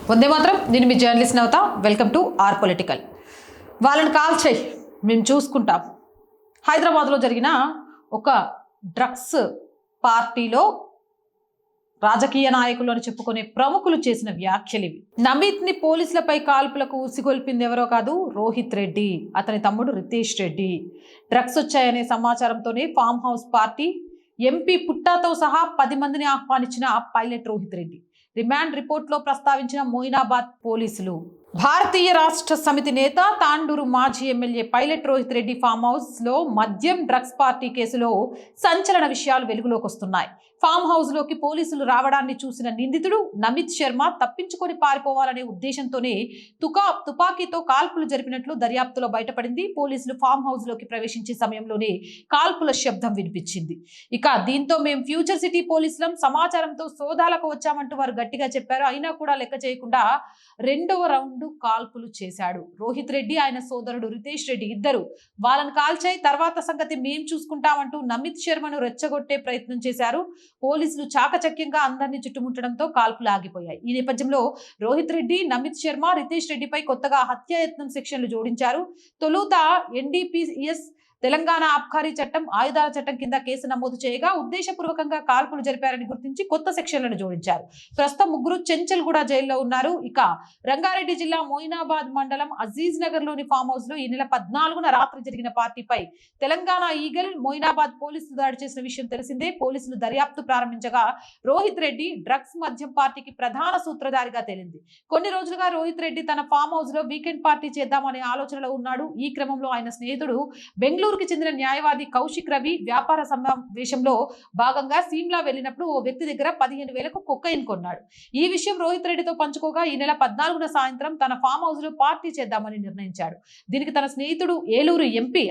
వందే మాత్రం. నేను మీ journalist Navata. Welcome to our political. వాళ్ళని కాల్ చేయి, మేము చూసుకుంటాం. హైదరాబాద్లో జరిగిన ఒక డ్రగ్స్ పార్టీలో రాజకీయ నాయకులు అని చెప్పుకునే ప్రముఖులు చేసిన వ్యాఖ్యలు ఇవి. నమిత్ని పోలీసులపై కాల్పులకు ఉసిగొల్పింది ఎవరో కాదు, రోహిత్ రెడ్డి, అతని తమ్ముడు రితేష్ రెడ్డి. డ్రగ్స్ వచ్చాయనే సమాచారంతోనే ఫామ్ హౌస్ పార్టీ ఎంపీ పుట్టాతో సహా 10 మందిని ఆహ్వానించిన పైలట్ రోహిత్ రెడ్డి. రిమాండ్ రిపోర్ట్లో ప్రస్తావించిన మొయినాబాద్ పోలీసులు. భారతీయ రాష్ట్ర సమితి నేత, తాండూరు మాజీ MLA pilot Rohit Reddy farm house లో మద్యం డ్రగ్స్ పార్టీ కేసులో సంచలన విషయాలు వెలుగులోకి వస్తున్నాయి. ఫామ్ హౌస్ లోకి పోలీసులు రావడాన్ని చూసిన నిందితుడు నమిత్ శర్మ తప్పించుకొని పారిపోవాలనే ఉద్దేశంతోనే తుపాకీతో కాల్పులు జరిపినట్లు దర్యాప్తులో బయటపడింది. పోలీసులు ఫామ్ హౌస్ లోకి ప్రవేశించే సమయంలోనే కాల్పుల శబ్దం వినిపించింది. ఇక దీంతో మేము ఫ్యూచర్ సిటీ పోలీసులం సమాచారంతో సోదాలకు వచ్చామంటూ వారు గట్టిగా చెప్పారు. అయినా కూడా లెక్క చేయకుండా రెండవ రౌండ్ కాల్పులు చేశాడు రోహిత్ రెడ్డి. ఆయన సోదరుడు రితేష్ రెడ్డి ఇద్దరు వాళ్ళని కాల్చాయి, తర్వాత సంగతి మేం చూసుకుంటామంటూ నమిత్ శర్మను రెచ్చగొట్టే ప్రయత్నం చేశారు. పోలీసులు చాకచక్యంగా అందరినీ చుట్టుముట్టడంతో కాల్పులు ఆగిపోయాయి. ఈ నేపథ్యంలో రోహిత్ రెడ్డి, నమిత్ శర్మ, రితేష్ రెడ్డిపై కొత్తగా హత్యాయత్నం సెక్షన్లు జోడించారు. తొలుత ఎన్డీపీఎస్ తెలంగాణ ఆబ్కారీ చట్టం, ఆయుధాల చట్టం కింద కేసు నమోదు చేయగా ఉద్దేశపూర్వకంగా కాల్పులు జరిపారని గుర్తించి కొత్త సెక్షన్లను జోడించారు. ప్రస్తుతం ముగ్గురు చెంచల్గూడ జైల్లో ఉన్నారు. ఇక రంగారెడ్డి జిల్లా మొయినాబాద్ మండలం అజీజ్ నగర్ లోని ఫామ్ హౌస్ లో ఈ నెల 14న రాత్రి జరిగిన పార్టీపై తెలంగాణ ఈగల్, మొయినాబాద్ పోలీసులు దాడి చేసిన విషయం తెలిసిందే. పోలీసులు దర్యాప్తు ప్రారంభించగా రోహిత్ రెడ్డి డ్రగ్స్ మద్యం పార్టీకి ప్రధాన సూత్రధారిగా తేలింది. కొన్ని రోజులుగా రోహిత్ రెడ్డి తన ఫామ్ హౌస్ లో వీకెండ్ పార్టీ చేద్దామనే ఆలోచనలో ఉన్నాడు. ఈ క్రమంలో ఆయన స్నేహితుడు బెంగళూరుకి చెందిన న్యాయవాది కౌశిక్ రవి వ్యాపార సమావేశంలో భాగంగా సిమ్లా వెళ్ళినప్పుడు ఓ వ్యక్తి దగ్గర 15,000కు కొకైన్ కొన్నాడు. ఈ విషయం రోహిత్ రెడ్డితో పంచుకోగా ఈ నెల 14న సాయంత్రం తన ఫామ్ హౌస్ లో పార్టీ చేద్దామని నిర్ణయించాడు. దీనికి తన స్నేహితుడు ఏలూరు ఎంపీ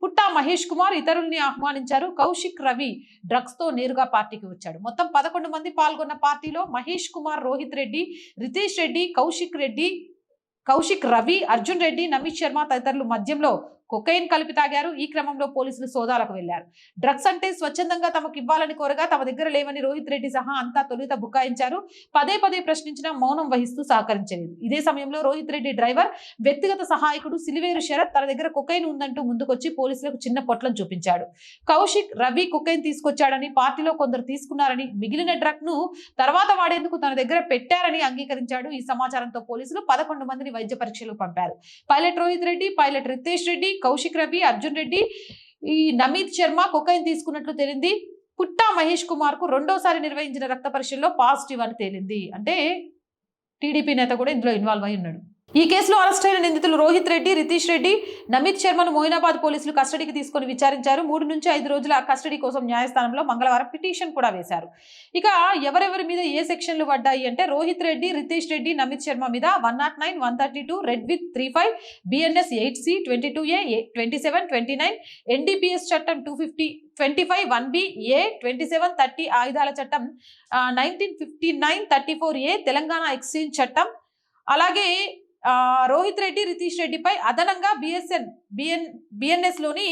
పుట్టా మహేష్ కుమార్ ఇతరుల్ని ఆహ్వానించారు. కౌశిక్ రవి డ్రగ్స్ తో నేరుగా పార్టీకి వచ్చాడు. మొత్తం 11 మంది పాల్గొన్న పార్టీలో మహేష్ కుమార్, రోహిత్ రెడ్డి, రితేష్ రెడ్డి, కౌశిక్ రవి, అర్జున్ రెడ్డి, నమిత్ శర్మ తదితరులు మద్యంలో కొకైన్ కలిపి తాగారు. ఈ క్రమంలో పోలీసులు సోదాలకు వెళ్లారు. డ్రగ్స్ అంటే స్వచ్ఛందంగా తమకు ఇవ్వాలని కోరగా తమ దగ్గర లేవని రోహిత్ రెడ్డి సహా అంతా తొలుత బుకాయించారు. పదే ప్రశ్నించినా మౌనం వహిస్తూ సహకరించలేదు. ఇదే సమయంలో రోహిత్ రెడ్డి డ్రైవర్, వ్యక్తిగత సహాయకుడు సిలివేరు శరత్ తన దగ్గర కొకైన్ ఉందంటూ ముందుకొచ్చి పోలీసులకు చిన్న పొట్లం చూపించాడు. కౌశిక్ రవి కొకైన్ తీసుకొచ్చాడని, పార్టీలో కొందరు తీసుకున్నారని, మిగిలిన డ్రగ్ ను తర్వాత వాడేందుకు తన దగ్గర పెట్టారని అంగీకరించాడు. ఈ సమాచారంతో పోలీసులు 11 మందిని వైద్య పరీక్షలకు పంపారు. పైలట్ రోహిత్ రెడ్డి, పైలట్ రితేష్ రెడ్డి, కౌశిక్ రవి, అర్జున్ రెడ్డి, ఈ నమిత్ శర్మ కొకైన్ తీసుకున్నట్లు తేలింది. పుట్టా మహేష్ కుమార్ కు రెండోసారి నిర్వహించిన రక్త పరీక్షల్లో పాజిటివ్ అని తేలింది. అంటే టీడీపీ నేత కూడా ఇందులో ఇన్వాల్వ్ అయి ఉన్నాడు. ఈ కేసులో అరెస్ట్ అయిన నిందితులు రోహిత్ రెడ్డి, రితేష్ రెడ్డి, నమిత్ శర్మను మొయినాబాద్ పోలీసులు కస్టడీకి తీసుకొని విచారించారు. 3 నుంచి 5 రోజుల కస్టడీ కోసం న్యాయస్థానంలో మంగళవారం పిటిషన్ కూడా వేశారు. ఇక ఎవరెవరి మీద ఏ సెక్షన్లు పడ్డాయి అంటే రోహిత్ రెడ్డి, రితేష్ రెడ్డి, నమిత్ శర్మ మీద 109, 132, red with 35, BNS 8C, 22A, 27, 29, NDPS చట్టం 250, 25, 1B, A, 27, 30 ఆయుధాల చట్టం 1959, 34A తెలంగాణ ఎక్స్చేంజ్ చట్టం, అలాగే రోహిత్ రెడ్డి, రితేష్ రెడ్డిపై అదనంగా BNS లోని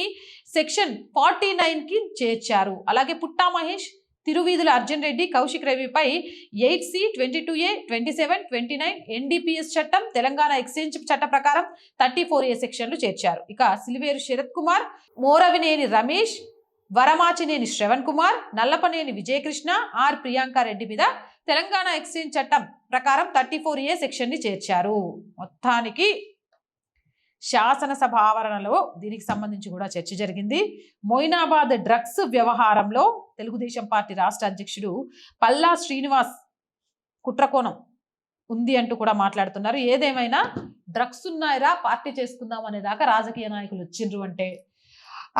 సెక్షన్ 49 కి చేర్చారు. అలాగే పుట్టా Mahesh, Tiruveedhula Arjun Reddy, Kaushik రవిపై 8C, 22A, 27, 29 NDPS చట్టం, తెలంగాణ ఎక్స్చేంజ్ చట్ట ప్రకారం 34A సెక్షన్లు చేర్చారు. ఇక సిలివేరు శరత్ కుమార్, మోరవినేని రమేష్, వరమాచినేని శ్రవణ్ కుమార్, నల్లపనేని విజయకృష్ణ, ఆర్ ప్రియాంక రెడ్డి మీద తెలంగాణ ఎక్స్చేంజ్ చట్టం ప్రకారం 34A సెక్షన్ ని చేర్చారు. మొత్తానికి శాసనసభ ఆవరణలో దీనికి సంబంధించి కూడా చర్చ జరిగింది. మొయినాబాద్ డ్రగ్స్ వ్యవహారంలో తెలుగుదేశం పార్టీ రాష్ట్ర అధ్యక్షుడు పల్లా శ్రీనివాస్ కుట్రకోణం ఉంది అంటూ కూడా మాట్లాడుతున్నారు. ఏదేమైనా డ్రగ్స్ ఉన్నాయిరా పార్టీ చేసుకుందాం అనే దాకా రాజకీయ నాయకులు వచ్చిండ్రు అంటే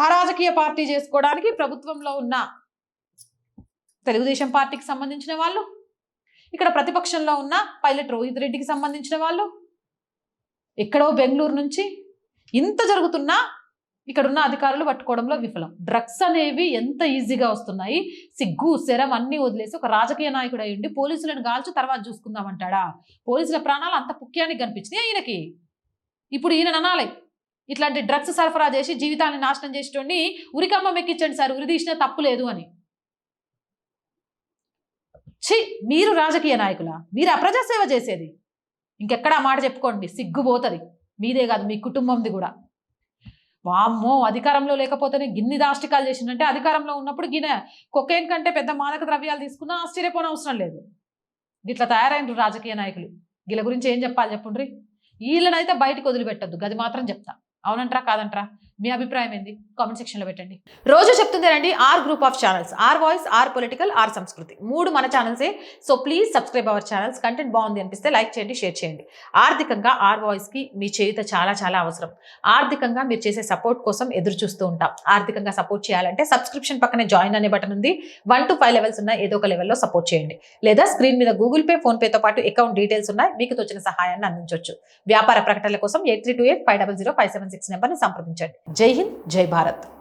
ఆ రాజకీయ పార్టీ చేసుకోవడానికి ప్రభుత్వంలో ఉన్న తెలుగుదేశం పార్టీకి సంబంధించిన వాళ్ళు, ఇక్కడ ప్రతిపక్షంలో ఉన్న పైలట్ రోహిత్ రెడ్డికి సంబంధించిన వాళ్ళు, ఎక్కడో బెంగళూరు నుంచి ఇంత జరుగుతున్నా ఇక్కడున్న అధికారులు పట్టుకోవడంలో విఫలం. డ్రగ్స్ అనేవి ఎంత ఈజీగా వస్తున్నాయి. సిగ్గు శరం అన్ని వదిలేసి ఒక రాజకీయ నాయకుడు అయ్యుండి పోలీసులను గాల్చు తర్వాత చూసుకుందామంటాడా? పోలీసుల ప్రాణాలు అంత పుక్యానికి కనిపించినాయి ఈయనకి. ఇప్పుడు ఈయన అనాలి, ఇట్లాంటి డ్రగ్స్ సరఫరా చేసి జీవితాన్ని నాశనం చేసేటోడిని ఉరికమ్మ మెక్కించండి సార్, ఉరి తీసినా తప్పు లేదు అని. ఛీ, మీరు రాజకీయ నాయకులా? మీరు అప్రజాసేవ చేసేది? ఇంకెక్కడ ఆ మాట చెప్పుకోండి, సిగ్గుపోతుంది. మీదే కాదు, మీ కుటుంబంది కూడా. వామ్మో, అధికారంలో లేకపోతేనే గిన్ని దాష్టికాలు చేసిందంటే అధికారంలో ఉన్నప్పుడు గిన్నె కొకేన్ కంటే పెద్ద మాదక ద్రవ్యాలు తీసుకున్నా ఆశ్చర్యపోనవసరం లేదు. ఇట్లా తయారైన రాజకీయ నాయకులు వీళ్ళ గురించి ఏం చెప్పాలి చెప్పుండ్రి. వీళ్ళనైతే బయటకు వదిలిపెట్టద్దు, గది మాత్రం చెప్తా. అవునంటారా కాదంటారా? మీ అభిప్రాయం ఏంది? కామెంట్ సెక్షన్లో పెట్టండి. రోజు చెప్తుందేనండి our group of channels, our voice, our political, our Samskriti, 3 మన ఛానల్సే. So please subscribe our channels. Content బాగుంది అనిపిస్తే లైక్ చేయండి, షేర్ చేయండి. ఆర్థికంగా ఆర్ వాయిస్కి మీ చేయుత చాలా చాలా అవసరం. ఆర్థికంగా మీరు చేసే సపోర్ట్ కోసం ఎదురు చూస్తూ ఉంటాం. ఆర్థికంగా సపోర్ట్ చేయాలంటే సబ్స్క్రిప్షన్ పక్కనే జాయిన్ అనే బటన్ ఉంది. 1 to 5 లెవెల్స్ ఉన్నాయి, ఏదో ఒక లెవెల్లో సపోర్ట్ చేయండి. లేదా స్క్రీన్ మీద గూగుల్ పే, ఫోన్ పేతో పాటు అకౌంట్ డీటెయిల్స్ ఉన్నాయి, మీకు తోచిన సహాయాన్ని అందించవచ్చు. వ్యాపార ప్రకటనల కోసం 8328500576 నెంబర్ని సంప్రదించండి. జై హింద్, జై భారత్.